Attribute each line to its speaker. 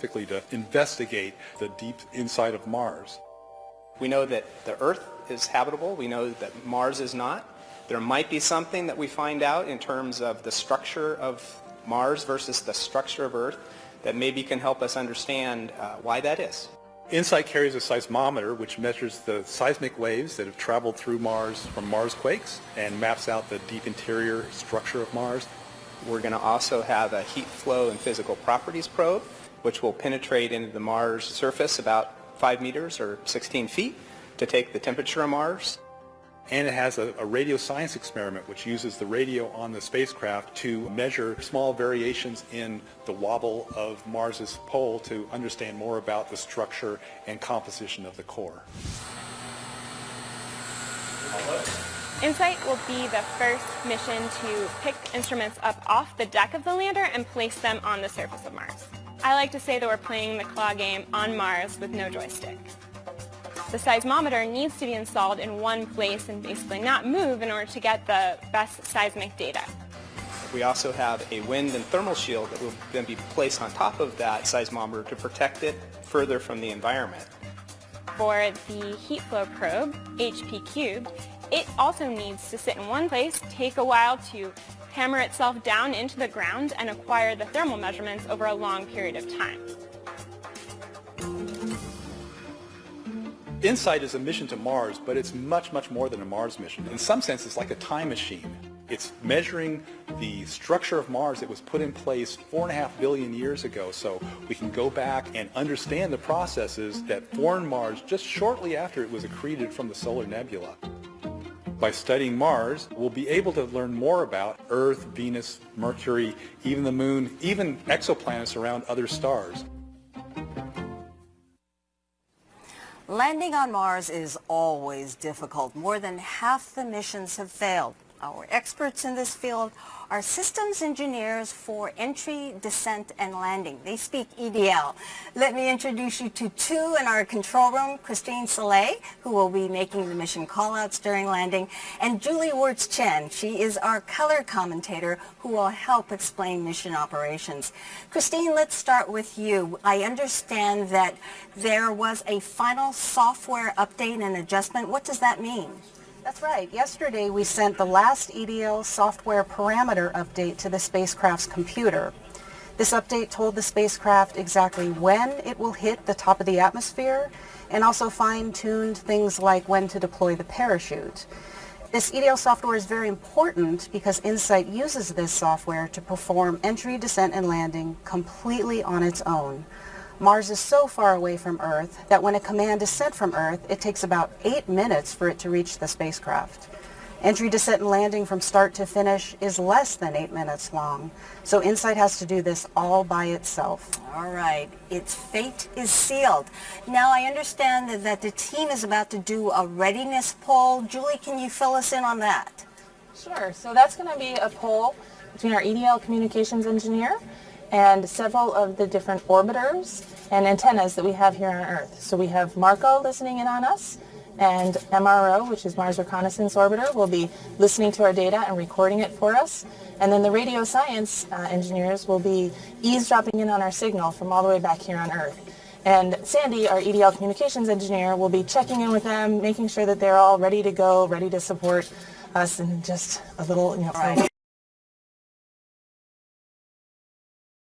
Speaker 1: specifically to investigate the deep inside of Mars.
Speaker 2: We know that the Earth is habitable. We know that Mars is not. There might be something that we find out in terms of the structure of Mars versus the structure of Earth that maybe can help us understand why that is.
Speaker 1: InSight carries a seismometer which measures the seismic waves that have traveled through Mars from Mars quakes and maps out the deep interior structure of Mars.
Speaker 2: We're going to also have a heat flow and physical properties probe which will penetrate into the Mars surface about 5 meters or 16 feet to take the temperature of Mars.
Speaker 1: And it has a radio science experiment which uses the radio on the spacecraft to measure small variations in the wobble of Mars's pole to understand more about the structure and composition of the core.
Speaker 3: InSight will be the first mission to pick instruments up off the deck of the lander and place them on the surface of Mars. I like to say that we're playing the claw game on Mars with no joystick. The seismometer needs to be installed in one place and basically not move in order to get the best seismic data.
Speaker 2: We also have a wind and thermal shield that will then be placed on top of that seismometer to protect it further from the environment.
Speaker 3: For the heat flow probe, HP Cubed, it also needs to sit in one place, take a while to hammer itself down into the ground and acquire the thermal measurements over a long period of time.
Speaker 1: InSight is a mission to Mars, but it's much, much more than a Mars mission. In some sense, it's like a time machine. It's measuring the structure of Mars that was put in place 4.5 billion years ago, so we can go back and understand the processes that formed Mars just shortly after it was accreted from the solar nebula. By studying Mars, we'll be able to learn more about Earth, Venus, Mercury, even the Moon, even exoplanets around other stars.
Speaker 4: Landing on Mars is always difficult. More than half the missions have failed. Our experts in this field are systems engineers for entry, descent, and landing. They speak EDL. Let me introduce you to two in our control room, Christine Soleil, who will be making the mission callouts during landing, and Julie Wirtz-Chen. She is our color commentator who will help explain mission operations. Christine, let's start with you. I understand that there was a final software update and adjustment. What does that mean?
Speaker 5: That's right. Yesterday we sent the last EDL software parameter update to the spacecraft's computer. This update told the spacecraft exactly when it will hit the top of the atmosphere and also fine-tuned things like when to deploy the parachute. This EDL software is very important because InSight uses this software to perform entry, descent, and landing completely on its own. Mars is so far away from Earth that when a command is sent from Earth, it takes about 8 minutes for it to reach the spacecraft. Entry, descent, and landing from start to finish is less than 8 minutes long. So InSight has to do this all by itself.
Speaker 4: All right. Its fate is sealed. Now I understand that the team is about to do a readiness poll. Julie, can you fill us in on that?
Speaker 6: Sure. So that's going to be a poll between our EDL communications engineer and several of the different orbiters and antennas that we have here on Earth. So we have MARCO listening in on us, and MRO, which is Mars Reconnaissance Orbiter, will be listening to our data and recording it for us. And then the radio science engineers will be eavesdropping in on our signal from all the way back here on Earth. And Sandy, our EDL communications engineer, will be checking in with them, making sure that they're all ready to go, ready to support us in just a little,